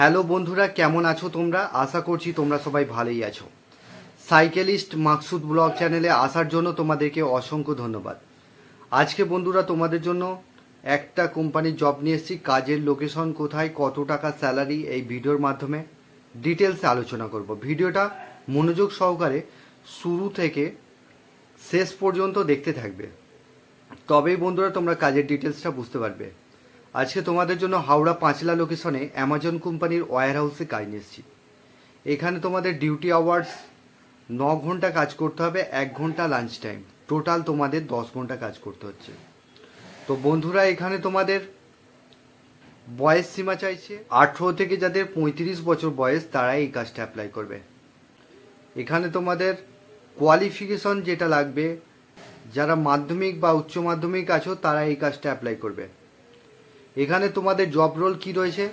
Hello বন্ধুরা, কেমন আছো তোমরা? আশা করছি তোমরা সবাই ভালোই আছো। সাইকেলিস্ট মাকসুদ ব্লগ চ্যানেলে আসার জন্য তোমাদেরকে অসংখ্য ধন্যবাদ। আজকে বন্ধুরা তোমাদের জন্য একটা কোম্পানির জব নিয়ে এসেছি। কাজের লোকেশন কোথায়, কত টাকা স্যালারি, এই ভিডিওর মাধ্যমে ডিটেলসে আলোচনা করব। ভিডিওটা মনোযোগ সহকারে শুরু থেকে শেষ পর্যন্ত দেখতে থাকবে, তবেই বন্ধুরা তোমরা কাজের ডিটেলসটা বুঝতে পারবে। আজকে তোমাদের জন্য হাওড়া পাঁচলা লোকেশনে অ্যামাজন কোম্পানির ওয়্যার হাউসে কাজ নিয়ে এসেছি। এখানে তোমাদের ডিউটি আওয়ার্স 9 ঘন্টা কাজ করতে হবে, 1 ঘন্টা লাঞ্চ টাইম, টোটাল তোমাদের 10 ঘন্টা কাজ করতে হচ্ছে। তো বন্ধুরা, এখানে তোমাদের বয়স সীমা চাইছে 18 থেকে যাদের 35 বছর বয়স তারাই এই কাজটা অ্যাপ্লাই করবে। এখানে তোমাদের কোয়ালিফিকেশন যেটা লাগবে, যারা মাধ্যমিক বা উচ্চ মাধ্যমিক আছো তারা এই কাজটা অ্যাপ্লাই করবে। এখানে তোমাদের জব রোল কি রয়েছে?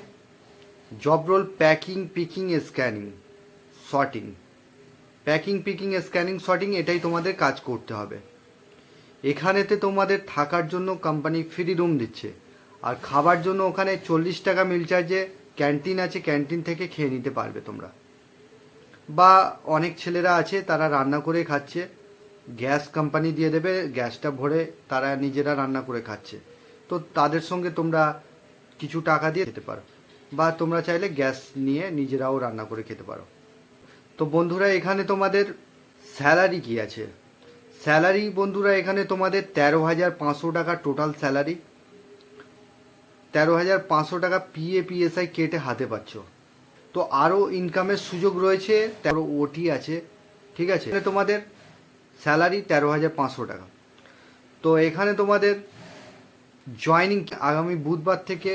Job role packing, picking, scanning, sorting. Packing, picking, scanning, sorting, এটাই তোমাদের কাজ করতে হবে। এখানেতে তোমাদের থাকার জন্য কোম্পানি ফ্রি রুম দিচ্ছে, আর খাবার জন্য ওখানে 40 টাকা মিল চার্জে ক্যান্টিন আছে, ক্যান্টিন থেকে খেয়ে নিতে পারবে তোমরা। বা অনেক ছেলেরা আছে তারা রান্না করে খাচ্ছে, গ্যাস কোম্পানি দিয়ে দেবে, গ্যাসটা ভরে তারা নিজেরা রান্না করে খাচ্ছে। তো তাদের সঙ্গে তোমরা কিছু টাকা দিয়ে খেতে পারো, বা তোমরা চাইলে গ্যাস নিয়ে নিজেরাও রান্না করে খেতে পারো। তো বন্ধুরা, এখানে তোমাদের স্যালারি কি আছে? স্যালারি বন্ধুরা, এখানে তোমাদের 13,500 টাকা টোটাল স্যালারি। 13,500 টাকা PAPSI কেটে হাতে পাচ্ছ। তো আরও ইনকামের সুযোগ রয়েছে, 13 ওটি আছে, ঠিক আছে। তোমাদের স্যালারি 13,500 টাকা। তো এখানে তোমাদের জয়নিং আগামী বুধবার থেকে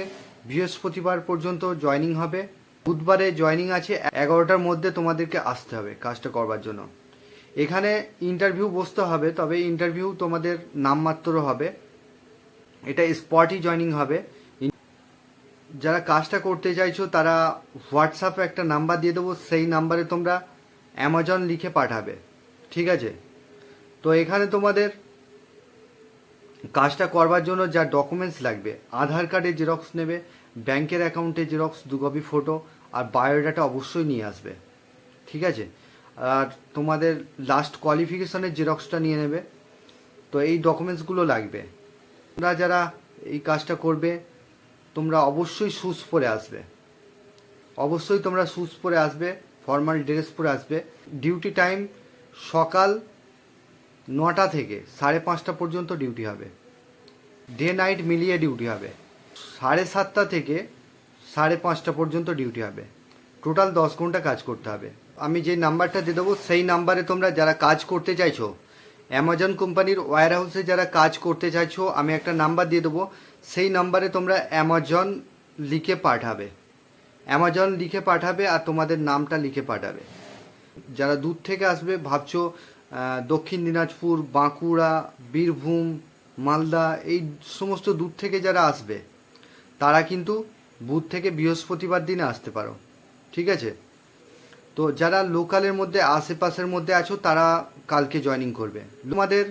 বৃহস্পতিবার পর্যন্ত জয়নিং হবে। বুধবারে জয়নিং আছে, 11টার মধ্যে তোমাদেরকে আসতে হবে কাজটা করবার জন্য। এখানে ইন্টারভিউ বসতে হবে, তবে ইন্টারভিউ তোমাদের নামমাত্র হবে, এটা স্পটই জয়নিং হবে। যারা কাজটা করতে চাইছো তারা হোয়াটসঅ্যাপে একটা নাম্বার দিয়ে দেবো, সেই নাম্বারে তোমরা অ্যামাজন লিখে পাঠাবে, ঠিক আছে। তো এখানে তোমাদের কাজটা করবার জন্য যা ডকুমেন্টস লাগবে, আধার কার্ডের জেরক্স নেবে, ব্যাংকের অ্যাকাউন্টের জেরক্স 2 কপি ফটো, আর বায়োডাটা অবশ্যই নিয়ে আসবে, ঠিক আছে। আর তোমাদের লাস্ট কোয়ালিফিকেশনের জেরক্সটা নিয়ে নেবে। তো এই ডকুমেন্টসগুলো লাগবে। তোমরা যারা এই কাজটা করবে তোমরা অবশ্যই শ্যুজ পরে আসবে, অবশ্যই তোমরা শ্যুজ পরে আসবে, ফর্মাল ড্রেস পরে আসবে। ডিউটি টাইম সকাল 9টা থেকে 5:30 পর্যন্ত ডিউটি হবে, ডে নাইট মিলিয়ে ডিউটি হবে। 7:30 থেকে 5:30 পর্যন্ত ডিউটি হবে, টোটাল 10 ঘন্টা কাজ করতে হবে। আমি যে নাম্বারটা দিয়ে দেবো সেই নাম্বারে তোমরা যারা কাজ করতে চাইছো, অ্যামাজন কোম্পানির ওয়্যার হাউসে যারা কাজ করতে চাইছো, আমি একটা নাম্বার দিয়ে দেবো, সেই নাম্বারে তোমরা অ্যামাজন লিখে পাঠাবে, অ্যামাজন লিখে পাঠাবে, আর তোমাদের নামটা লিখে পাঠাবে। যারা দূর থেকে আসবে ভাবছো, দক্ষিণ দিনাজপুর, বাঁকুড়া, বীরভূম, মালদা, এই সমস্ত দূর থেকে যারা আসবে তারা কিন্তু বুধ থেকে বৃহস্পতিবার দিনে আসতে পারো, ঠিক আছে। তো যারা লোকালের মধ্যে আশেপাশের মধ্যে আছো তারা কালকে জয়েনিং করবে। তোমাদের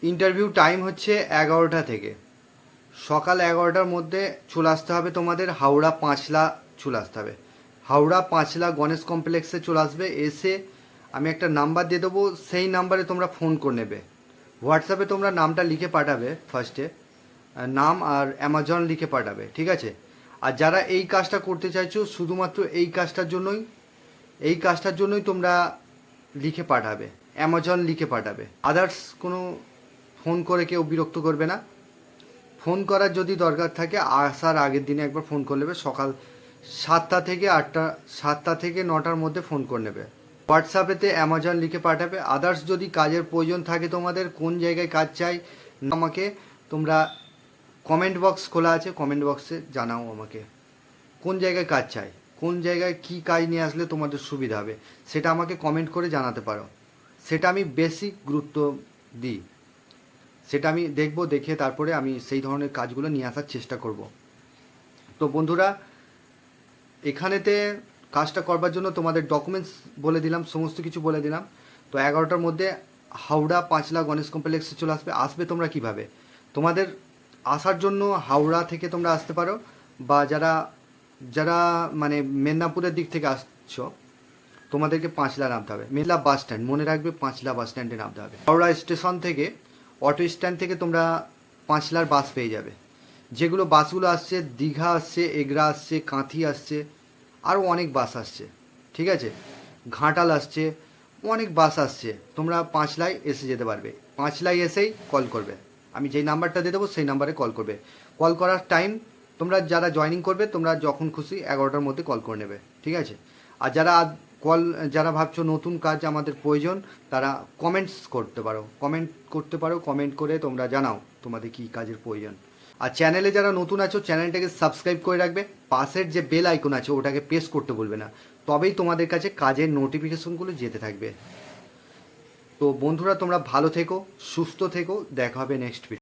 ইন্টারভিউ টাইম হচ্ছে 11টা থেকে, সকাল 11টার মধ্যে চলে আসতে হবে। তোমাদের হাওড়া পাঁচলা চলে আসতে হবে, হাওড়া পাঁচলা গণেশ কমপ্লেক্সে চলে আসবে। এসে আমি একটা নাম্বার দিয়ে দেবো, সেই নাম্বারে তোমরা ফোন করে নেবে। হোয়াটসঅ্যাপে তোমরা নামটা লিখে পাঠাবে, ফার্স্টে নাম আর অ্যামাজন লিখে পাঠাবে, ঠিক আছে। আর যারা এই কাজটা করতে চাইছো শুধুমাত্র এই কাজটার জন্যই তোমরা লিখে পাঠাবে, অ্যামাজন লিখে পাঠাবে। আদার্স কোনো ফোন করে কেউ বিরক্ত করবে না। ফোন করার যদি দরকার থাকে আসার আগের দিনে একবার ফোন করে নেবে, সকাল 7টা থেকে 8টা, 7টা থেকে 9টার মধ্যে ফোন করে নেবে। হোয়াটসঅ্যাপেতে অ্যামাজন লিখে পাঠাবে। আদার্স যদি কাজের প্রয়োজন থাকে, তোমাদের কোন জায়গায় কাজ চাই আমাকে তোমরা কমেন্ট বক্স খোলা আছে, কমেন্ট বক্সে জানাও আমাকে কোন জায়গায় কাজ চাই, কোন জায়গায় কি কাজ নিয়ে আসলে তোমাদের সুবিধা হবে, সেটা আমাকে কমেন্ট করে জানাতে পারো। সেটা আমি বেশি গুরুত্ব দিই, সেটা আমি দেখব, দেখে তারপরে আমি সেই ধরনের কাজগুলো নিয়ে আসার চেষ্টা করব। তো বন্ধুরা, এখানেতে কাজটা করবার জন্য তোমাদের ডকুমেন্টস বলে দিলাম, সমস্ত কিছু বলে দিলাম। তো 11টার মধ্যে হাওড়া পাঁচলা গণেশ কমপ্লেক্সে চলে আসবে তোমরা কিভাবে? তোমাদের আসার জন্য হাওড়া থেকে তোমরা আসতে পারো, বা যারা যারা মানে মেদিনীপুরের দিক থেকে আসছো তোমাদেরকে পাঁচলা নামতে হবে। মেদিনীপুর বাস স্ট্যান্ড মনে রাখবে, পাঁচলা বাস স্ট্যান্ডে নামতে হবে। হাওড়া স্টেশন থেকে অটো স্ট্যান্ড থেকে তোমরা পাঁচলার বাস পেয়ে যাবে। যেগুলো বাসগুলো আসছে, দীঘা আসছে, এগরা আসছে, কাঁথি আসছে, আরও অনেক বাস আসছে, ঠিক আছে, ঘাটাল আসছে, অনেক বাস আসছে। তোমরা পাঁচলায় এসে যেতে পারবে। পাঁচলায় এসেই কল করবে, আমি যেই নাম্বারটা দিয়ে দেবো সেই নাম্বারে কল করবে। কল করার টাইম তোমরা যারা জয়েনিং করবে তোমরা যখন খুশি 11টার মধ্যে কল করে নেবে, ঠিক আছে। আর যারা ভাবছো নতুন কাজ আমাদের প্রয়োজন, তারা কমেন্টস করতে পারো, কমেন্ট করে তোমরা জানাও তোমাদের কী কাজের প্রয়োজন। আর চ্যানেলে যারা নতুন আছো চ্যানেলটাকে সাবস্ক্রাইব করে রাখবে, পাশের যে বেল আইকন আছে ওটাকে প্রেস করতে বলবে না, তবেই তোমাদের কাছে কাজের নোটিফিকেশনগুলো যেতে থাকবে। তো বন্ধুরা তোমরা ভালো থেকো, সুস্থ থেকো, দেখা হবে নেক্সট ভিডিও।